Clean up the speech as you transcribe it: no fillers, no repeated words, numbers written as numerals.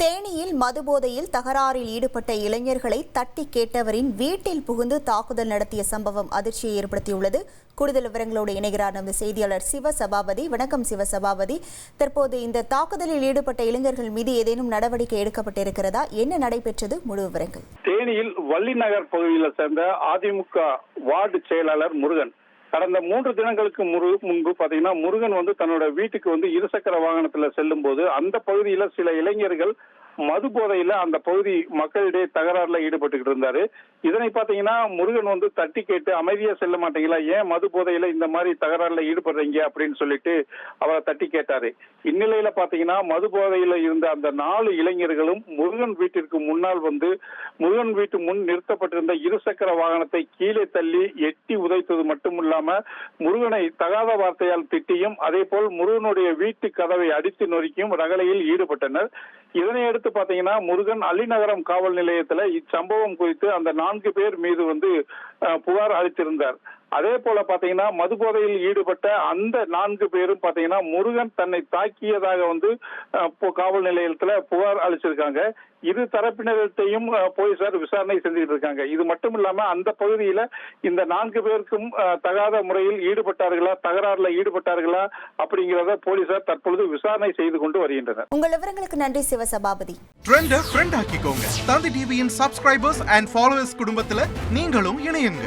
தேனியில் மதுபோதையில் தகராறில் ஈடுபட்ட இளைஞர்களை தட்டி கேட்டவரின் வீட்டில் புகுந்து தாக்குதல் நடத்திய சம்பவம் அதிர்ச்சியை ஏற்படுத்தியுள்ளது. கூடுதல் விவரங்களோடு இணைகிறார் நமது செய்தியாளர் சிவசபாபதி. வணக்கம் சிவசபாபதி. தற்போது இந்த தாக்குதலில் ஈடுபட்ட இளைஞர்கள் மீது ஏதேனும் நடவடிக்கை எடுக்கப்பட்டிருக்கிறதா? என்ன நடைபெற்றது? முழு விவரங்கள். தேனியில் வள்ளி நகர் பகுதியில் சேர்ந்த அதிமுக வார்டு செயலாளர் முருகன் கடந்த 3 தினங்களுக்கு முன்பு பாத்தீங்கன்னா முருகன் தன்னோட வீட்டுக்கு இருசக்கர வாகனத்துல செல்லும் போது அந்த பகுதியில சில இளைஞர்கள் மது போதையில அந்த பகுதி மக்களிடையே தகராறுல ஈடுபட்டுக்கிட்டு இருந்தாரு. இதனை பாத்தீங்கன்னா முருகன் தட்டி கேட்டு அமைதியா செல்ல மாட்டீங்களா, ஏன் மது போதையில இந்த மாதிரி தகராறுல ஈடுபடுறீங்க அப்படின்னு சொல்லிட்டு அவரை தட்டி கேட்டாரு. இந்நிலையில பாத்தீங்கன்னா மது போதையில இருந்த அந்த 4 இளைஞர்களும் முருகன் வீட்டிற்கு முன்னால் முருகன் வீட்டு முன் நிறுத்தப்பட்டிருந்த இருசக்கர வாகனத்தை கீழே தள்ளி எட்டி உதைத்தது மட்டுமில்லாம முருகனை தகாத வார்த்தையால் திட்டியும் அதே போல் முருகனுடைய வீட்டு கதவை அடித்து நொறுக்கியும் ரகளையில் ஈடுபட்டனர். இதனையடுத்து பாத்தீங்கன்னா முருகன் அள்ளிநகரம் காவல் நிலையத்துல இச்சம்பவம் குறித்து அந்த 4 பேர் மீது புகார் அளித்திருந்தார். அதே போல பாத்தீங்கன்னா மது போதையில் ஈடுபட்ட அந்த 4 பேரும் பாத்தீங்கன்னா முருகன் தன்னை தாக்கியதாக காவல் நிலையத்துல புகார் அளிச்சிருக்காங்க. இரு தரப்பினர்கிட்டையும் போலீசார் விசாரணை செஞ்சுட்டு இருக்காங்க. இது மட்டும் இல்லாம அந்த பகுதியில இந்த 4 பேருக்கும் தகாத முறையில் ஈடுபட்டார்களா, தகராறுல ஈடுபட்டார்களா அப்படிங்கிறத போலீசார் தற்பொழுது விசாரணை செய்து கொண்டு வருகின்றனர். உங்கள் விவரங்களுக்கு நன்றி சிவசபாபதி. ட்ரெண்ட ஃப்ரெண்ட் ஆக்கிக்கோங்க. தந்தி டிவியின் சப்ஸ்கிரைபர்ஸ் அண்ட் ஃபாலோவர்ஸ் குடும்பத்துல நீங்களும் இணையுங்க.